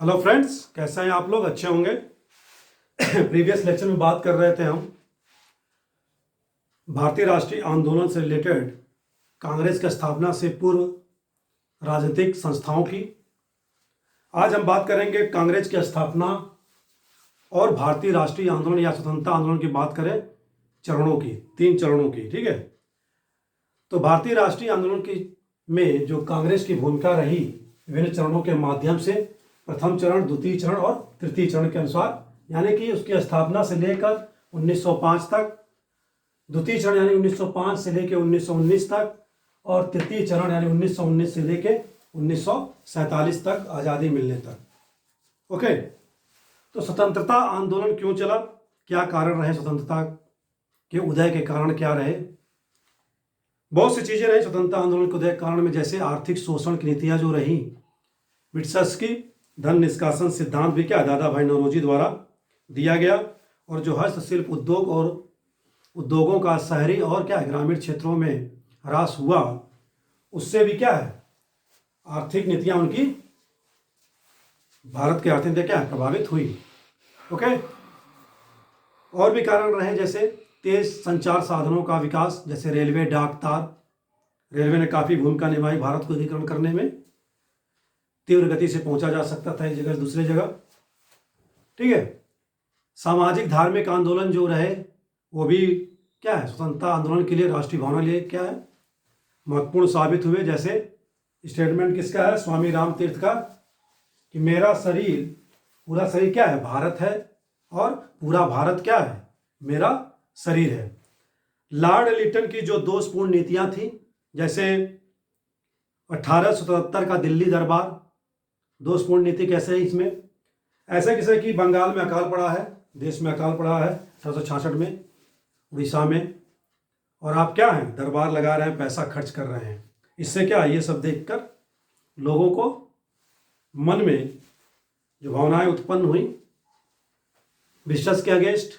Hello friends, कैसे हैं आप लोग? अच्छे होंगे। प्रीवियस लेक्चर में बात कर रहे थे हम भारतीय राष्ट्रीय आंदोलन से रिलेटेड कांग्रेस की स्थापना से पूर्व राजनीतिक संस्थाओं की। आज हम बात करेंगे कांग्रेस की स्थापना और भारतीय राष्ट्रीय आंदोलन या स्वतंत्रता आंदोलन की बात करें चरणों की, 3 चरणों की। ठीक है, तो भारतीय राष्ट्रीय आंदोलन की में जो कांग्रेस की भूमिका रही विभिन्न चरणों के माध्यम से, प्रथम चरण, द्वितीय चरण और तृतीय चरण के अनुसार, यानी कि उसकी स्थापना से लेकर 1905 तक, द्वितीय चरण यानी 1905 से लेकर 1919 तक, और तृतीय चरण यानी 1919 से लेकर 1947 तक, आज़ादी मिलने तक। ओके, तो स्वतंत्रता आंदोलन क्यों चला, क्या कारण रहे, स्वतंत्रता के उदय के कारण क्या रहे? बहुत सी चीज़ें रही स्वतंत्रता आंदोलन के उदय कारण में, जैसे आर्थिक शोषण की नीतियाँ जो रही, ब्रिटिशर्स की धन निष्कासन सिद्धांत भी क्या दादा भाई नौरोजी द्वारा दिया गया, और जो हस्तशिल्प उद्योग और उद्योगों का शहरी और क्या ग्रामीण क्षेत्रों में ह्रास हुआ, उससे भी क्या है आर्थिक नीतियाँ उनकी, भारत की आर्थिक नीतियाँ क्या प्रभावित हुई। ओके, और भी कारण रहे, जैसे तेज संचार साधनों का विकास, जैसे रेलवे, डाक तार। रेलवे ने काफ़ी भूमिका निभाई भारत को एकीकरण करने में, तीव्र गति से पहुंचा जा सकता था एक जगह से दूसरी जगह। ठीक है, सामाजिक धार्मिक आंदोलन जो रहे वो भी क्या है स्वतंत्रता आंदोलन के लिए, राष्ट्रीय भावना लिए क्या है महत्वपूर्ण साबित हुए। जैसे स्टेटमेंट किसका है, स्वामी राम तीर्थ का, कि मेरा शरीर, पूरा शरीर क्या है भारत है, और पूरा भारत क्या है मेरा शरीर है। लॉर्ड लिटन की जो दोषपूर्ण नीतियां थी, जैसे 1877 का दिल्ली दरबार, दोषपूर्ण नीति कैसे है इसमें, ऐसे किसे कि बंगाल में अकाल पड़ा है, देश में अकाल पड़ा है 1866 में, उड़ीसा में, और आप क्या हैं दरबार लगा रहे हैं, पैसा खर्च कर रहे हैं। इससे क्या, ये सब देखकर लोगों को मन में जो भावनाएं उत्पन्न हुई, ब्रिटिशर्स के against,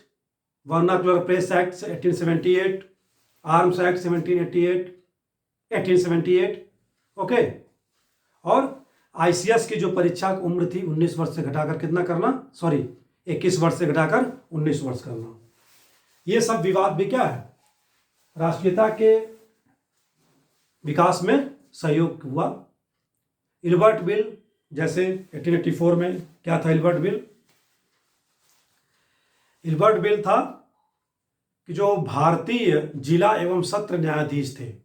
vernacular press act 1878, arms act 1878। Okay, और आईसीएस की जो परीक्षा की उम्र थी 19 वर्ष से घटाकर कितना करना, 21 वर्ष से घटाकर 19 वर्ष करना। ये सब विवाद भी क्या है राष्ट्रीयता के विकास में सहयोग हुआ। इल्बर्ट बिल, जैसे 1884 में क्या था इल्बर्ट बिल? इल्बर्ट बिल था कि जो भारतीय जिला एवं सत्र न्यायाधीश थे,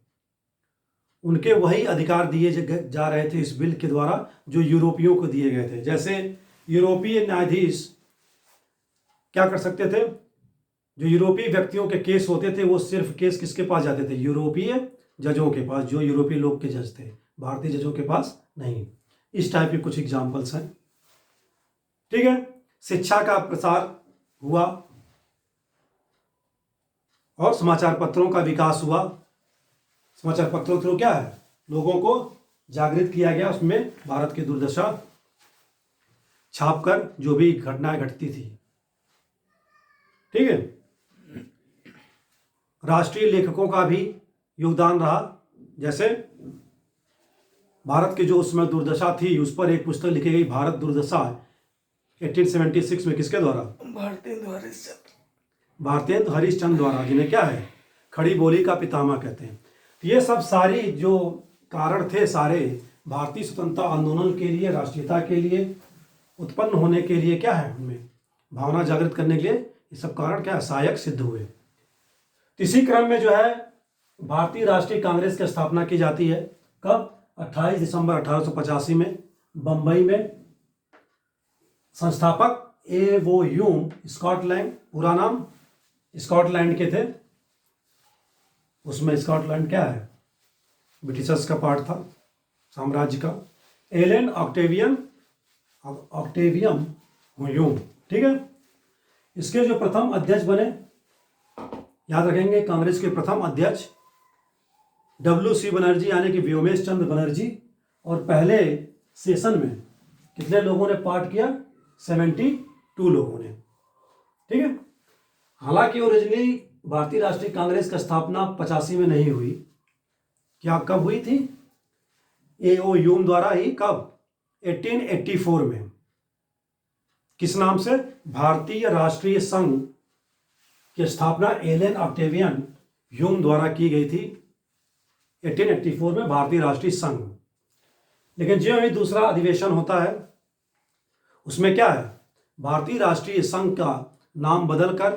उनके वही अधिकार दिए जा रहे थे इस बिल के द्वारा जो यूरोपियों को दिए गए थे। जैसे यूरोपीय न्यायाधीश क्या कर सकते थे, जो यूरोपीय व्यक्तियों के केस होते थे वो सिर्फ केस किसके पास जाते थे, यूरोपीय जजों के पास, जो यूरोपीय लोग के जज थे, भारतीय जजों के पास नहीं। इस टाइप के कुछ एग्जाम्पल्स हैं। ठीक है, शिक्षा का प्रसार हुआ और समाचार पत्रों का विकास हुआ। समाचार पत्रों थ्रू क्या है लोगों को जागृत किया गया, उसमें भारत की दुर्दशा छापकर जो भी घटनाएं घटती थी। ठीक है, राष्ट्रीय लेखकों का भी योगदान रहा, जैसे भारत की जो उसमें दुर्दशा थी उस पर एक पुस्तक लिखी गई, भारत दुर्दशा, 1876 में, किसके द्वारा, भारतेंदु हरिश्चंद्र द्वारा, जिन्हें क्या है खड़ी बोली का पितामह कहते हैं। ये सब सारी जो कारण थे सारे भारतीय स्वतंत्रता आंदोलन के लिए, राष्ट्रीयता के लिए उत्पन्न होने के लिए क्या है, उनमें भावना जागृत करने के लिए ये सब कारण क्या सहायक सिद्ध हुए। इसी क्रम में जो है भारतीय राष्ट्रीय कांग्रेस की स्थापना की जाती है। कब? 28 दिसंबर 1885 में बंबई में। संस्थापक A.O. ह्यूम, स्कॉटलैंड, पूरा नाम स्कॉटलैंड के थे। उसमें स्कॉटलैंड क्या है ब्रिटिशर्स का पार्ट था, साम्राज्य का। Allan Octavian Hume. ठीक है, इसके जो प्रथम अध्यक्ष बने, याद रखेंगे कांग्रेस के प्रथम अध्यक्ष W.C. बनर्जी यानी कि व्योमेश चंद्र बनर्जी, और पहले सेशन में कितने लोगों ने पार्ट किया, 72 लोगों ने। ठीक है, हालांकि ओरिजिनली भारतीय राष्ट्रीय कांग्रेस की स्थापना 85 में नहीं हुई। क्या कब हुई थी? A.O. ह्यूम द्वारा ही। कब? 1884 में। किस नाम से? भारतीय राष्ट्रीय संघ की स्थापना एलन ऑक्टेवियन ह्यूम द्वारा की गई थी 1884 में, भारतीय राष्ट्रीय संघ। लेकिन जो ही दूसरा अधिवेशन होता है उसमें क्या है, भारतीय राष्ट्रीय संघ का नाम बदलकर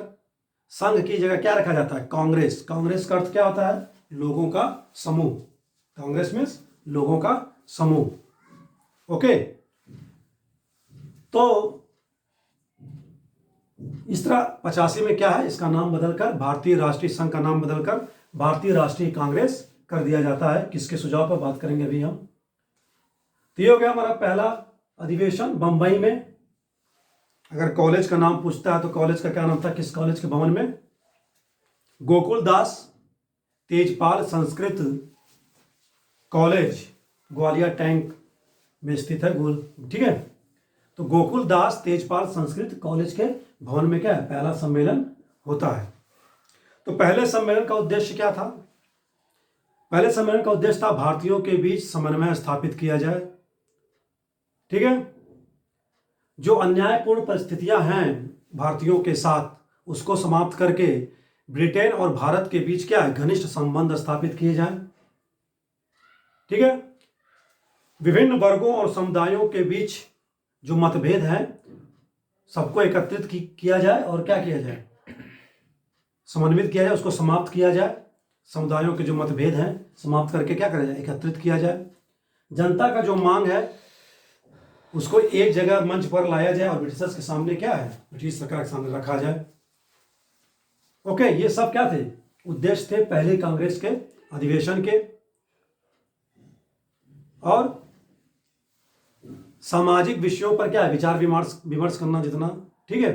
संघ की जगह क्या रखा जाता है? कांग्रेस। कांग्रेस का अर्थ क्या होता है? लोगों का समूह। कांग्रेस मीन्स लोगों का समूह। ओके, तो इस तरह 85 में क्या है, इसका नाम बदलकर, भारतीय राष्ट्रीय संघ का नाम बदलकर भारतीय राष्ट्रीय कांग्रेस कर दिया जाता है। किसके सुझाव पर बात करेंगे अभी हम। तो ये हो गया हमारा पहला अधिवेशन बंबई में। अगर कॉलेज का नाम पूछता है तो कॉलेज का क्या नाम था, किस कॉलेज के भवन में? गोकुल दास तेजपाल संस्कृत कॉलेज, ग्वालियर टैंक में स्थित है। ठीक है, तो गोकुल दास तेजपाल संस्कृत कॉलेज के भवन में क्या है, पहला सम्मेलन होता है। तो पहले सम्मेलन का उद्देश्य क्या था? पहले सम्मेलन का उद्देश्य था भारतीयों के बीच समन्वय स्थापित किया जाए। ठीक है, जो अन्यायपूर्ण परिस्थितियां हैं भारतीयों के साथ, उसको समाप्त करके ब्रिटेन और भारत के बीच क्या है, घनिष्ठ संबंध स्थापित किए जाएं। ठीक है, विभिन्न वर्गों और समुदायों के बीच जो मतभेद हैं सबको एकत्रित किया जाए और क्या किया जाए, समन्वित किया जाए, उसको समाप्त किया जाए। समुदायों के जो मतभेद हैं समाप्त करके क्या करा जाए, एकत्रित किया जाए। जनता का जो मांग है उसको एक जगह मंच पर लाया जाए और ब्रिटिशर्स के सामने क्या है, ब्रिटिश सरकार के सामने रखा जाए। ओके, ये सब क्या थे, उद्देश्य थे पहले कांग्रेस के अधिवेशन के। और सामाजिक विषयों पर क्या है, विचार विमर्श करना जितना, ठीक है,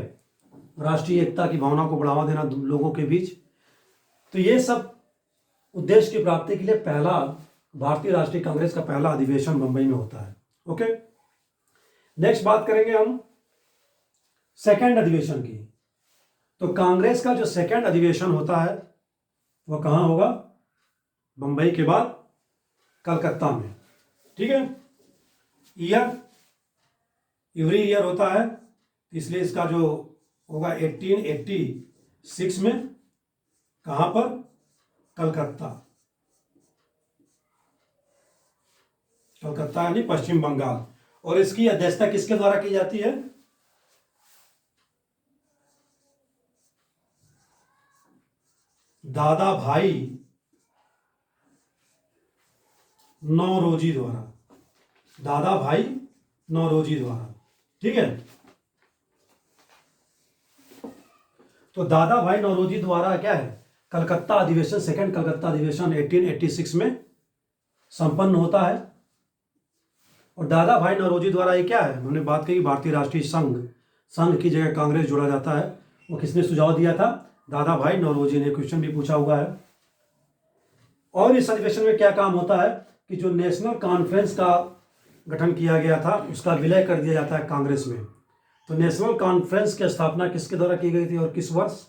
राष्ट्रीय एकता की भावना को बढ़ावा देना लोगों के बीच। तो ये सब उद्देश्य की प्राप्ति के लिए पहला भारतीय राष्ट्रीय कांग्रेस का पहला अधिवेशन मुंबई में होता है। ओके, नेक्स्ट बात करेंगे हम सेकंड अधिवेशन की। तो कांग्रेस का जो सेकंड अधिवेशन होता है वह कहाँ होगा, मुंबई के बाद कलकत्ता में। ठीक है, ईयर एवरी ईयर होता है, इसलिए इसका जो होगा 1886 में, कहां पर, कलकत्ता। कलकत्ता यानी पश्चिम बंगाल। और इसकी अध्यक्षता किसके द्वारा की जाती है, दादा भाई नौरोजी द्वारा। दादा भाई नौरोजी द्वारा। ठीक है, तो दादा भाई नौरोजी द्वारा क्या है, कलकत्ता अधिवेशन, सेकंड कलकत्ता अधिवेशन 1886 में संपन्न होता है। और दादा भाई नौरोजी द्वारा ये क्या है, हमने बात की भारतीय राष्ट्रीय संघ की जगह कांग्रेस जोड़ा जाता है। वो किसने सुझाव दिया था, दादा भाई नौरोजी ने। क्वेश्चन भी पूछा हुआ है। और इस अधिवेशन में क्या काम होता है कि जो नेशनल कॉन्फ्रेंस का गठन किया गया था उसका विलय कर दिया जाता है कांग्रेस में। तो नेशनल कॉन्फ्रेंस की स्थापना किसके द्वारा की गई थी और किस वर्ष,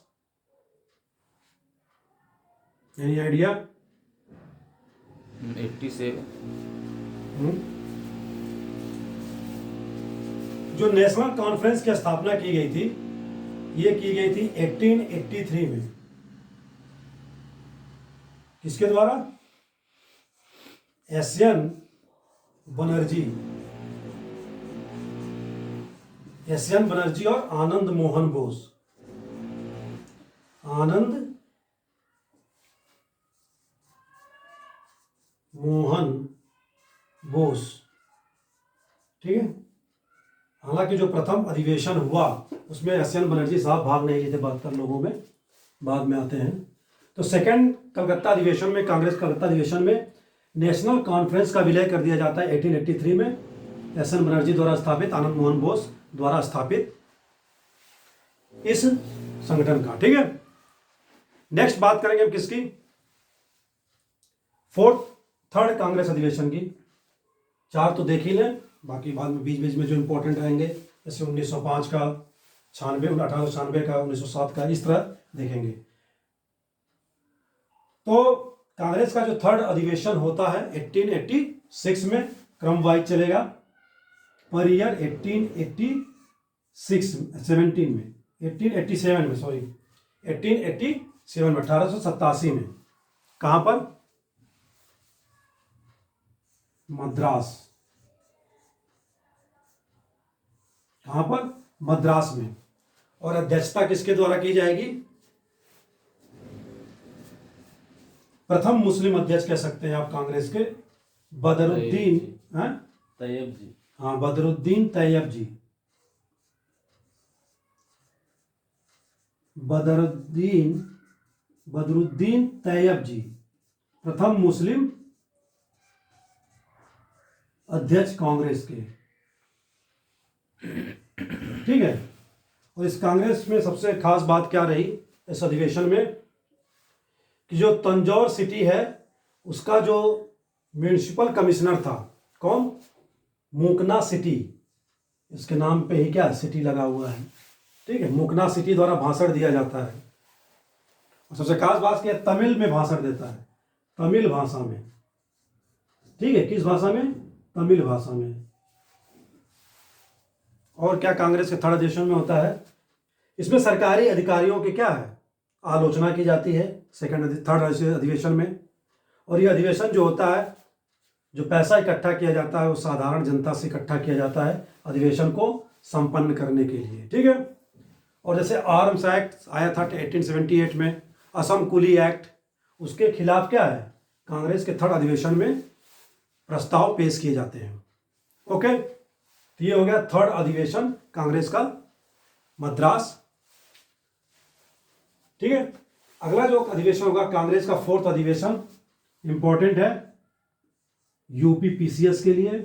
एनी आइडिया? 87। जो नेशनल कॉन्फ्रेंस की स्थापना की गई थी ये की गई थी 1883 में। किसके द्वारा, एसएन बनर्जी और आनंद मोहन बोस। आनंद मोहन बोस। ठीक है, हालांकि जो प्रथम अधिवेशन हुआ उसमें एसएन बनर्जी साहब भाग नहीं लिए थे, 72 लोगों में, बाद में आते हैं। तो सेकंड कलकत्ता अधिवेशन में, कांग्रेस कलकत्ता अधिवेशन में नेशनल कॉन्फ्रेंस का विलय कर दिया जाता है 1883 में, एसएन बनर्जी द्वारा स्थापित, आनंद मोहन बोस द्वारा स्थापित इस संगठन का। ठीक है, नेक्स्ट बात करेंगे हम किसकी, थर्ड कांग्रेस अधिवेशन की। चार तो देख ही लें, बाकी बाद में बीच बीच में जो इंपॉर्टेंट रहेंगे, जैसे 1905 का, 1896 का, 1907 का, इस तरह देखेंगे। तो कांग्रेस का जो थर्ड अधिवेशन होता है 1886 में, क्रम वाइज चलेगा, पर ईयर 1886 17 में, 1887 में, सॉरी 1887 में, 1887 में। कहाँ पर? मद्रास। कहाँ पर? मद्रास में। और अध्यक्षता किसके द्वारा की जाएगी? प्रथम मुस्लिम अध्यक्ष कह सकते हैं आप कांग्रेस के, बदरुद्दीन तैयब जी। हाँ, बदरुद्दीन तैयब जी। बदरुद्दीन तैयब जी प्रथम मुस्लिम अध्यक्ष कांग्रेस के। ठीक है। और इस कांग्रेस में सबसे खास बात क्या रही इस अधिवेशन में, कि जो तंजौर सिटी है उसका जो म्यूनिसिपल कमिश्नर था, कौन? मूकना सिटी। इसके नाम पे ही क्या सिटी लगा हुआ है। ठीक है, मूकना सिटी द्वारा भाषण दिया जाता है। और सबसे खास बात क्या है, तमिल में भाषण देता है, तमिल भाषा में। ठीक है, किस भाषा में? तमिल भाषा में। और क्या कांग्रेस के थर्ड अधिवेशन में होता है, इसमें सरकारी अधिकारियों की क्या है, आलोचना की जाती है थर्ड अधिवेशन में। और यह अधिवेशन जो होता है, जो पैसा इकट्ठा किया जाता है वो साधारण जनता से इकट्ठा किया जाता है अधिवेशन को संपन्न करने के लिए। ठीक है। और जैसे आर्म्स एक्ट आया था 1878 में, असम कुली एक्ट, उसके खिलाफ क्या है, कांग्रेस के थर्ड अधिवेशन में प्रस्ताव पेश किए जाते हैं। ओके, तो ये हो गया थर्ड अधिवेशन कांग्रेस का, मद्रास। ठीक है। अगला जो अधिवेशन होगा कांग्रेस का फोर्थ अधिवेशन, इंपॉर्टेंट है यूपी पीसीएस के लिए।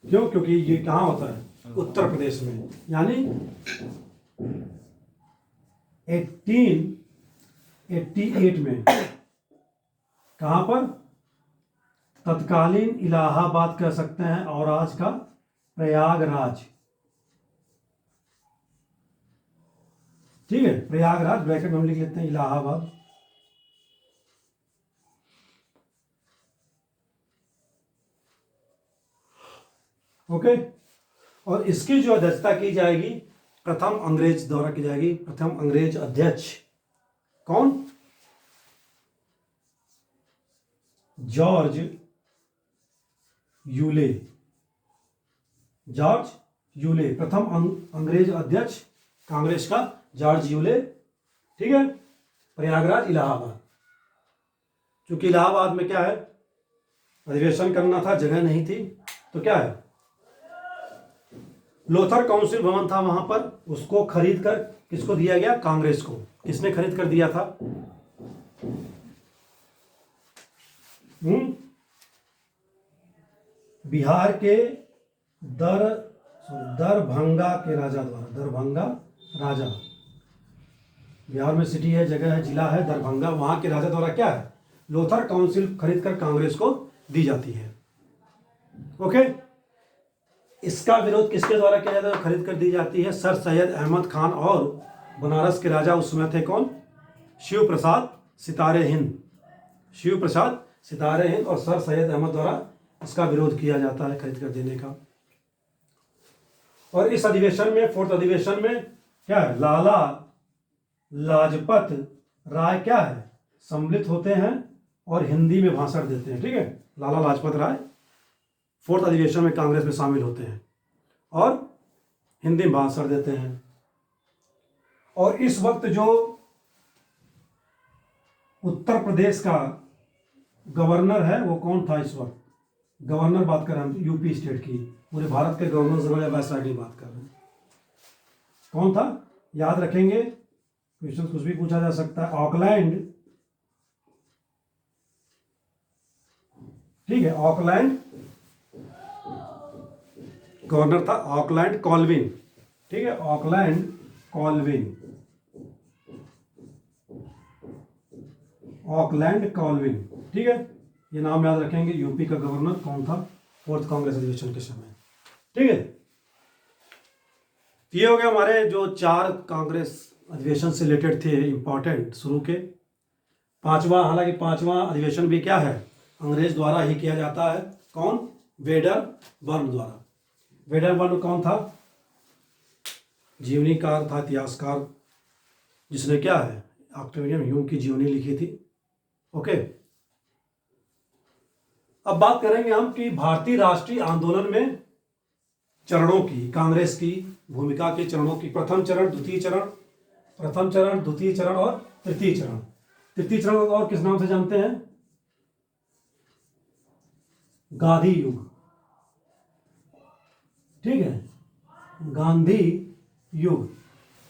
क्यों? क्योंकि ये कहाँ होता है? उत्तर प्रदेश में। यानी 1888 में। कहाँ पर? तत्कालीन इलाहाबाद कह सकते हैं और आज का प्रयागराज। ठीक है, प्रयागराज ब्रैकेट में हम लिख लेते हैं इलाहाबाद। ओके। और इसकी जो अध्यक्षता की जाएगी प्रथम अंग्रेज द्वारा की जाएगी, प्रथम अंग्रेज अध्यक्ष कौन? George Yule. जॉर्ज यूले प्रथम अंग्रेज अध्यक्ष कांग्रेस का, जॉर्ज यूले। ठीक है। प्रयागराज इलाहाबाद, क्योंकि इलाहाबाद में क्या है, अधिवेशन करना था, जगह नहीं थी, तो क्या है, लोथर काउंसिल भवन था वहां पर, उसको खरीद कर किसको दिया गया? कांग्रेस को। किसने खरीद कर दिया था? बिहार के दरभंगा के राजा द्वारा। दरभंगा राजा, बिहार में सिटी है, जगह है, जिला है दरभंगा, वहां के राजा द्वारा क्या है, लोथर काउंसिल खरीद कर कांग्रेस को दी जाती है। ओके। इसका विरोध किसके द्वारा किया जाता है? खरीद कर दी जाती है सर सैयद अहमद खान, और बनारस के राजा उस समय थे कौन? शिव प्रसाद सितारे हिंद। शिव प्रसाद सितारे हिंद और सर सैयद अहमद द्वारा इसका विरोध किया जाता है खरीद कर देने का। और इस अधिवेशन में, फोर्थ अधिवेशन में क्या है, लाला लाजपत राय क्या है, सम्मिलित होते हैं और हिंदी में भाषण देते हैं। ठीक है, लाला लाजपत राय फोर्थ अधिवेशन में कांग्रेस में शामिल होते हैं और हिंदी में भाषण देते हैं। और इस वक्त जो उत्तर प्रदेश का गवर्नर है वो कौन था इस वक्त? गवर्नर बात कर रहे हैं हम यूपी स्टेट की, पूरे भारत के गवर्नर जनरल वैसा की बात कर रहे हैं। कौन था? याद रखेंगे, क्वेश्चन कुछ भी पूछा जा सकता है। ऑकलैंड। ठीक है, ऑकलैंड गवर्नर था, ऑकलैंड कॉल्विन। ठीक है, ऑकलैंड कॉल्विन। Auckland Colvin. ठीक है, ये नाम याद रखेंगे। यूपी का गवर्नर कौन था फोर्थ कांग्रेस अधिवेशन के समय? ठीक है, ये हो गया हमारे जो 4 कांग्रेस अधिवेशन से रिलेटेड थे इंपॉर्टेंट शुरू के। पांचवा, हालांकि पांचवा अधिवेशन भी क्या है, अंग्रेज द्वारा ही किया जाता है। कौन? वेडर बर्न द्वारा। वेडर बर्न कौन था? जीवनीकार था, इतिहासकार, जिसने क्या है ऑक्टेवियन ह्यूम की जीवनी लिखी थी। ओके, अब बात करेंगे हम कि भारतीय राष्ट्रीय आंदोलन में चरणों की, कांग्रेस की भूमिका के चरणों की। प्रथम चरण, द्वितीय चरण, प्रथम चरण, द्वितीय चरण और तृतीय चरण। तृतीय चरण को और किस नाम से जानते हैं? गांधी युग। ठीक है, गांधी युग।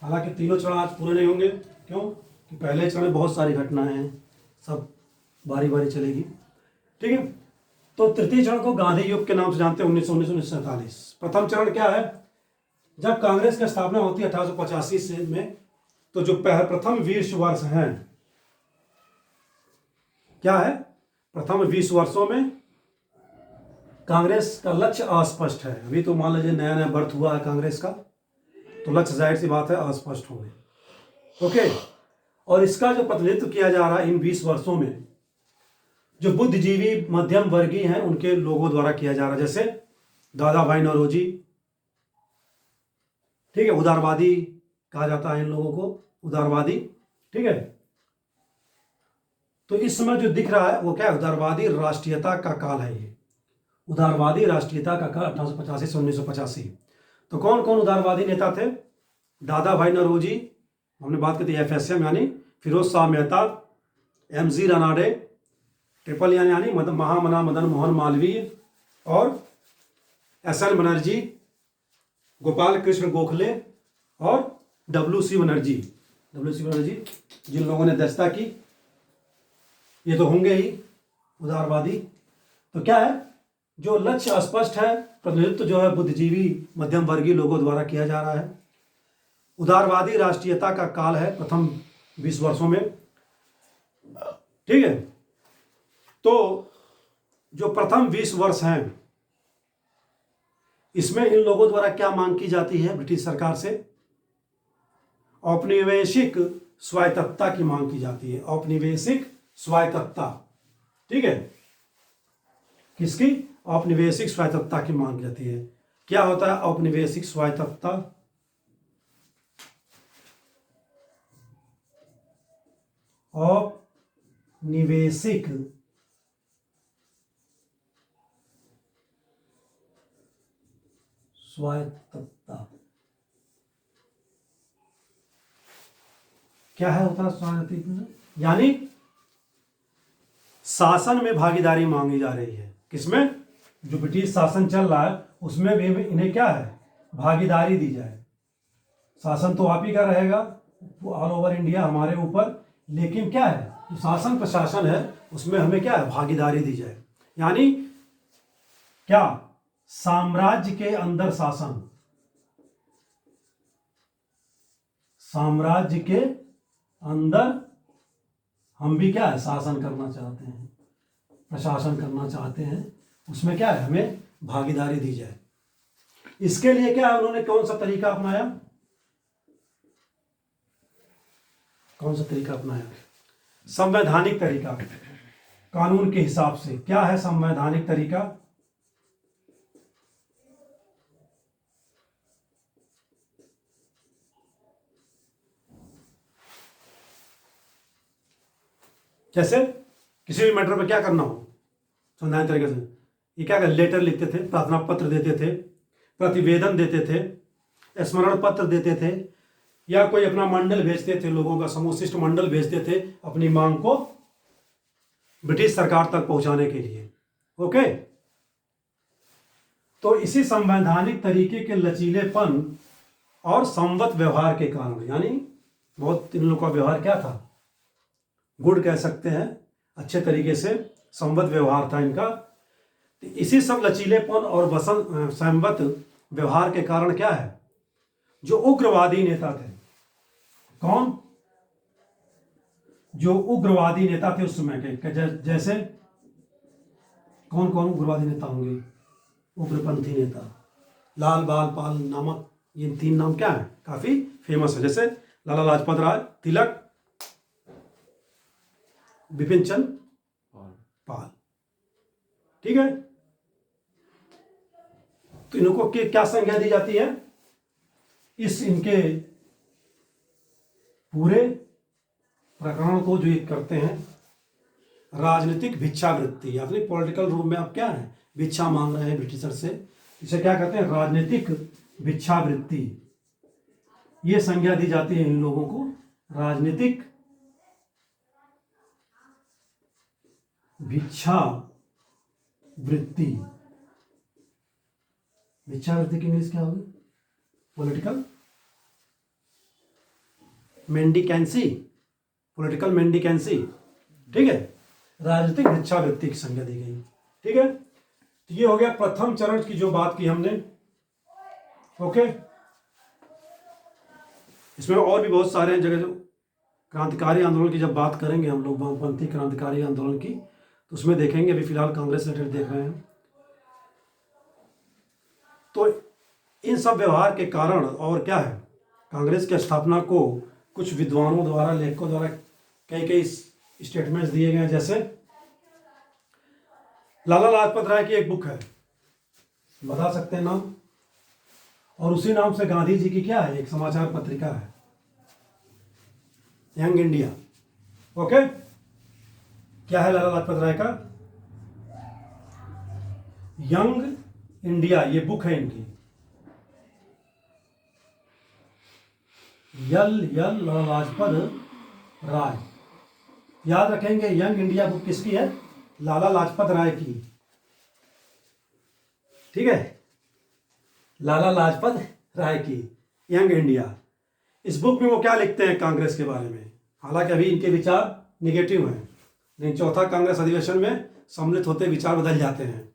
हालांकि तीनों चरण आज पूरे नहीं होंगे, क्यों कि पहले चरण में बहुत सारी घटनाएं हैं, सब बारी बारी चलेगी। ठीक है, तो तृतीय चरण को गांधी युग के नाम से जानते हैं, 1919-1947। प्रथम चरण क्या है? जब कांग्रेस की स्थापना होती है 1885 से में, तो जो प्रथम 20 वर्ष हैं, क्या है? प्रथम 20 वर्षों में कांग्रेस का लक्ष्य अस्पष्ट है। अभी तो मान लीजिए नया नया बर्थ हुआ है कांग्रेस का, तो लक्ष्य जाहिर सी बात है अस्पष्ट होंगे। ओके, और इसका जो प्रतिनिधित्व किया जा रहा है इन 20 वर्षों में, जो बुद्धिजीवी मध्यम वर्गीय हैं उनके लोगों द्वारा किया जा रहा है, जैसे दादा भाई नौरोजी। ठीक है, उदारवादी कहा जाता है इन लोगों को, उदारवादी। ठीक है, तो इस समय जो दिख रहा है वो क्या है? उदारवादी राष्ट्रीयता का काल है ये, उदारवादी राष्ट्रीयता का काल 1885 से 1985। तो कौन कौन उदारवादी नेता थे? दादा भाई नौरोजी, हमने बात की थी, FSM यानी फिरोज शाह मेहता, MG रानाडे, ट्रिपल यानी महामना मदन मोहन मालवीय, और SN बनर्जी, गोपाल कृष्ण गोखले और WC बनर्जी। जिन लोगों ने दस्ता की, ये तो होंगे ही उदारवादी। तो क्या है, जो लक्ष्य अस्पष्ट है, प्रतिनिधित्व जो है बुद्धिजीवी मध्यम वर्गीय लोगों द्वारा किया जा रहा है। उदारवादी राष्ट्रीयता का काल है प्रथम 20 वर्षों में। ठीक है, तो जो प्रथम 20 वर्ष हैं, इसमें इन लोगों द्वारा क्या मांग की जाती है ब्रिटिश सरकार से? औपनिवेशिक स्वायत्तता की मांग की जाती है, औपनिवेशिक स्वायत्तता। ठीक है, किसकी? औपनिवेशिक स्वायत्तता की मांग की जाती है। क्या होता है औपनिवेशिक स्वायत्तता? औपनिवेशिक स्वायत्तता क्या है? होता है स्वायत्तता यानी शासन में भागीदारी मांगी जा रही है। किसमें? जो ब्रिटिश शासन चल रहा है उसमें भी इन्हें क्या है? भागीदारी दी जाए। शासन तो आप ही का रहेगा ऑल ओवर इंडिया हमारे ऊपर, लेकिन क्या है, जो शासन प्रशासन है उसमें हमें क्या है? भागीदारी दी जाए। यानी क्या? साम्राज्य के अंदर शासन, साम्राज्य के अंदर हम भी क्या है? शासन करना चाहते हैं, प्रशासन करना चाहते हैं, उसमें क्या है? हमें भागीदारी दी जाए। इसके लिए क्या है, उन्होंने कौन सा तरीका अपनाया? कौन सा तरीका अपनाया? संवैधानिक तरीका, कानून के हिसाब से। क्या है संवैधानिक तरीका? जैसे किसी भी मैटर पर क्या करना हो संवैधानिक तरीके से, ये क्या कर, लेटर लिखते थे, प्रार्थना पत्र देते थे, प्रतिवेदन देते थे, स्मरण पत्र देते थे, या कोई अपना मंडल भेजते थे, लोगों का समूह शिष्ट मंडल भेजते थे अपनी मांग को ब्रिटिश सरकार तक पहुंचाने के लिए। ओके, तो इसी संवैधानिक तरीके के लचीलेपन और संवत व्यवहार के कारण, यानी बहुत इन लोगों का व्यवहार क्या था? गुड कह सकते हैं, अच्छे तरीके से संवत व्यवहार था इनका। इसी सब लचीलेपन और संवत व्यवहार के कारण क्या है, जो उग्रवादी नेता थे, कौन? जो उग्रवादी नेता थे उस समय के, जैसे कौन कौन उग्रवादी नेता होंगे? उग्रपंथी नेता, लाल बाल पाल नामक, ये 3 नाम क्या है? काफी फेमस है। जैसे लाला लाजपत राय, तिलक, बिपिन चंद्र पाल। ठीक है, तो इनको क्या संज्ञा दी जाती है? इस इनके पूरे प्रकरण को जो ये करते हैं, राजनीतिक भिक्षावृत्ति, अपनी पॉलिटिकल रूम में आप क्या है, भिक्षा मांग रहे हैं ब्रिटिशर से, इसे क्या कहते हैं, राजनीतिक भिक्षावृत्ति। ये संज्ञा दी जाती है इन लोगों को, राजनीतिक भिक्षावृत्ति। भिक्षावृत्ति की इंग्लिश क्या होगी, पॉलिटिकल मेंडिकेंसी, पॉलिटिकल मेंडिकेंसी, ठीक है, राजनीतिक भिक्षावृत्ति की संज्ञा दी गई, ठीक है। तो ये हो गया प्रथम चरण की जो बात की हमने, ओके। इसमें और भी बहुत सारे जगह जो क्रांतिकारी आंदोलन की जब बात करेंगे हम लोग, वामपंथी क्रांतिकारी आंदोलन की, तो उसमें देखेंगे। अभी फिलहाल कांग्रेस रिलेटेड देख रहे हैं। तो इन सब व्यवहार के कारण और क्या है, कांग्रेस की स्थापना को कुछ विद्वानों द्वारा, लेखकों द्वारा कई स्टेटमेंट्स दिए गए हैं। जैसे लाला लाजपत राय की एक बुक है, बता सकते हैं नाम, और उसी नाम से गांधी जी की क्या है, एक समाचार पत्रिका है, यंग इंडिया, ओके। क्या है लाला लाजपत राय का, यंग इंडिया, ये बुक है इनकी, लाला लाजपत राय, याद रखेंगे। यंग इंडिया बुक किसकी है, लाला लाजपत राय की, ठीक है, लाला लाजपत राय की यंग इंडिया। इस बुक में वो क्या लिखते हैं कांग्रेस के बारे में, हालांकि अभी इनके विचार निगेटिव हैं, लेकिन चौथा कांग्रेस अधिवेशन में सम्मिलित होते विचार बदल जाते हैं,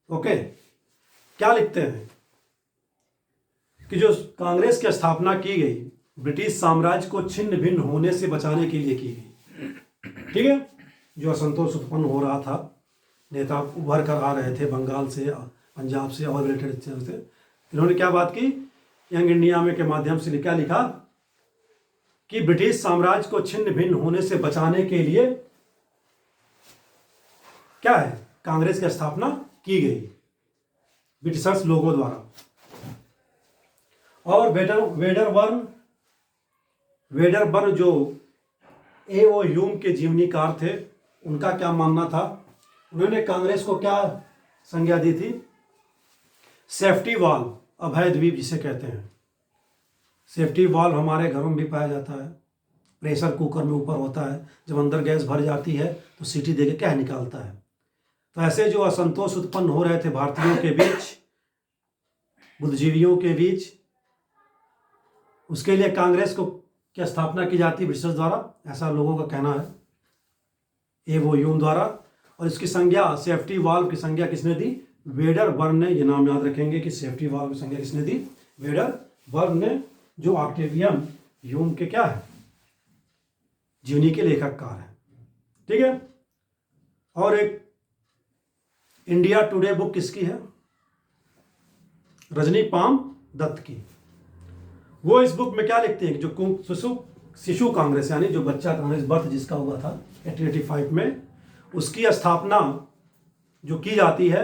ओके। क्या लिखते हैं कि जो कांग्रेस की स्थापना की गई ब्रिटिश साम्राज्य को छिन्न भिन्न होने से बचाने के लिए की गई, ठीक है। जो असंतोष उत्पन्न हो रहा था, नेता उभर कर आ रहे थे बंगाल से, पंजाब से और रिलेटेड से, इन्होंने क्या बात की, यंग इंडिया में के माध्यम से क्या लिखा कि ब्रिटिश साम्राज्य को छिन्न भिन्न होने से बचाने के लिए क्या है, कांग्रेस की स्थापना की गई ब्रिटिशर्स लोगों द्वारा। और वेडरबर्न जो ए.ओ. ह्यूम के जीवनीकार थे, उनका क्या मानना था, उन्होंने कांग्रेस को क्या संज्ञा दी थी, सेफ्टी वॉल, अभय द्वीप जिसे कहते हैं। सेफ्टी वॉल हमारे घरों में भी पाया जाता है, प्रेशर कुकर में ऊपर होता है, जब अंदर गैस भर जाती है तो सीटी देके क्या निकालता है। तो ऐसे जो असंतोष उत्पन्न हो रहे थे भारतीयों के बीच, बुद्धिजीवियों के बीच, उसके लिए कांग्रेस को क्या स्थापना की जाती ब्रिटिशर्स द्वारा, ऐसा लोगों का कहना है, ए.ओ. ह्यूम द्वारा। और इसकी संज्ञा, सेफ्टी वाल्व की संज्ञा किसने दी, वेडरबर्न ने। ये नाम याद रखेंगे कि सेफ्टी वाल्व की संज्ञा किसने दी, वेडरबर्न ने, जो ऑक्टेवियन ह्यूम के क्या है, जीवनी के लेखककार है, ठीक है। और एक इंडिया टुडे बुक किसकी है, रजनी पाम दत्त की। वो इस बुक में क्या लिखते हैं, जो शिशु कांग्रेस, यानी जो बच्चा कांग्रेस बर्थ जिसका हुआ था 1885 में, उसकी स्थापना जो की जाती है,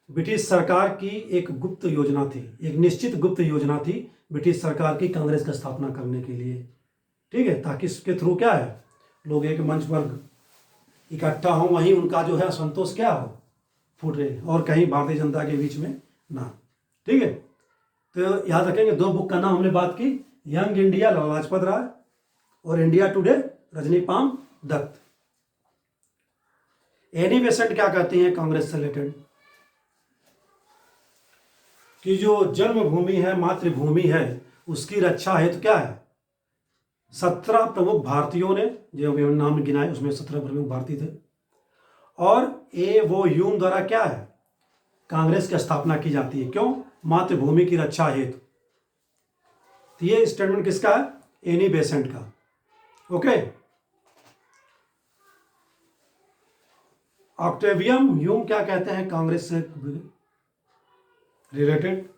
ब्रिटिश सरकार की एक गुप्त योजना थी, एक निश्चित गुप्त योजना थी ब्रिटिश सरकार की कांग्रेस की स्थापना करने के लिए, ठीक है, ताकि इसके थ्रू क्या है, लोग एक मंच पर इकट्ठा हो, वहीं उनका जो है असंतोष क्या हो, फूटे, और कहीं भारतीय जनता के बीच में ना, ठीक है। तो याद रखेंगे, दो बुक का नाम हमने बात की, यंग इंडिया लाला लाजपत राय और India today Rajani Palme Dutt. Annie Besant क्या कहती हैं कांग्रेस से रिलेटेड, कि जो जन्मभूमि है, मातृभूमि है, उसकी रक्षा हेतु तो क्या है, 17 प्रमुख भारतीयों ने, जो नाम गिनाए उसमें 17 प्रमुख भारतीय थे, और ए.ओ. ह्यूम द्वारा क्या है, कांग्रेस की स्थापना की जाती है। क्यों, मातृभूमि की रक्षा हेतु। तो ये स्टेटमेंट किसका है, एनी बेसेंट का, ओके। ऑक्टेवियन ह्यूम क्या कहते हैं कांग्रेस से रिलेटेड,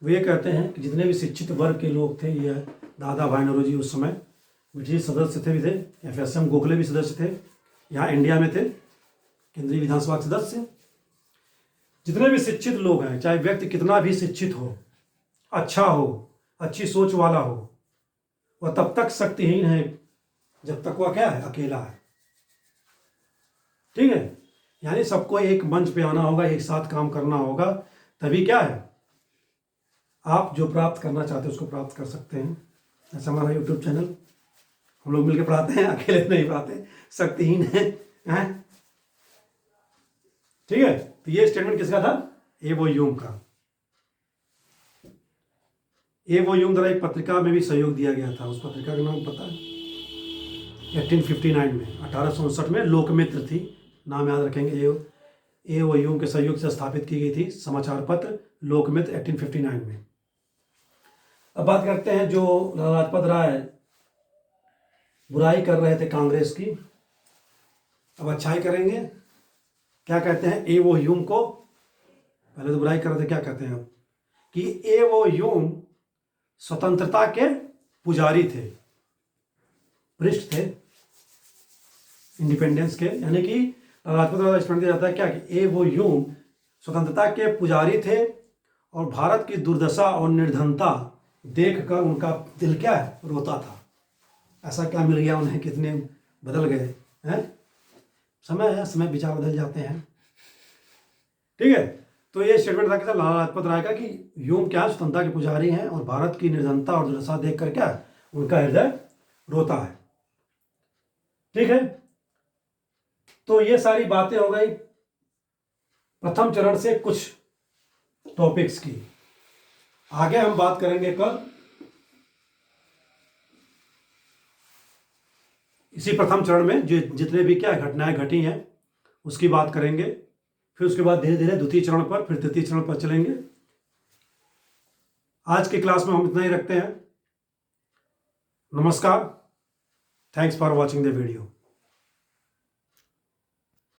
वे कहते हैं कि जितने भी शिक्षित वर्ग के लोग थे, ये दादा भाई नौरोजी उस समय ब्रिटिश सदस्य थे भी थे, एफ.एस.एम. गोखले भी सदस्य थे, यहाँ इंडिया में थे, केंद्रीय विधानसभा सदस्य। जितने भी शिक्षित लोग हैं, चाहे व्यक्ति कितना भी शिक्षित हो, अच्छा हो, अच्छी सोच वाला हो, वह तब तक शक्तिहीन है जब तक वह क्या है, अकेला है। ठीक है, यानी सबको एक मंच पे आना होगा, एक साथ काम करना होगा, तभी क्या है, आप जो प्राप्त करना चाहते हैं उसको प्राप्त कर सकते हैं। ऐसा हमारा यूट्यूब चैनल, हम लोग मिलकर पढ़ाते हैं, अकेले नहीं पढ़ाते, शक्तिहीन हैं। ठीक है, तो ये स्टेटमेंट किसका था, एवो ह्यूम का। एवो ह्यूम द्वारा एक पत्रिका में भी सहयोग दिया गया था, उस पत्रिका का नाम पता है, 1859 में, 1859 में लोकमित्र थी, नाम याद रखेंगे। एवो ह्यूम के सहयोग से स्थापित की गई थी समाचार पत्र लोकमित्र 1859 में। अब बात करते हैं जो लाला लाजपत राय बुराई कर रहे थे कांग्रेस की, अब अच्छाई करेंगे। क्या कहते हैं एवो ह्यूम को, पहले तो बुराई कर रहे थे, क्या कहते हैं अब कि एवो ह्यूम स्वतंत्रता के पुजारी थे, पृष्ठ थे इंडिपेंडेंस के, यानी कि लाजपत राय स्टेटमेंट दिया जाता है क्या कि एवो ह्यूम स्वतंत्रता के पुजारी थे और भारत की दुर्दशा और निर्धनता देखकर उनका दिल क्या है, रोता था। ऐसा क्या मिल गया उन्हें, कितने बदल गए हैं, समय है, समय विचार बदल जाते हैं। ठीक है, तो ये स्टेटमेंट था कि लाला लाजपत राय का कि ह्यूम क्या स्वतंत्रता के पुजारी हैं और भारत की निर्धनता और दुर्दशा देखकर क्या उनका हृदय रोता है। ठीक है, तो ये सारी बातें हो गई प्रथम चरण से कुछ टॉपिक्स की। आगे हम बात करेंगे कल इसी प्रथम चरण में जो जितने भी क्या घटनाएं घटी हैं उसकी बात करेंगे, फिर उसके बाद धीरे धीरे द्वितीय चरण पर, फिर तृतीय चरण पर चलेंगे। आज की क्लास में हम इतना ही रखते हैं। नमस्कार, thanks for watching the video.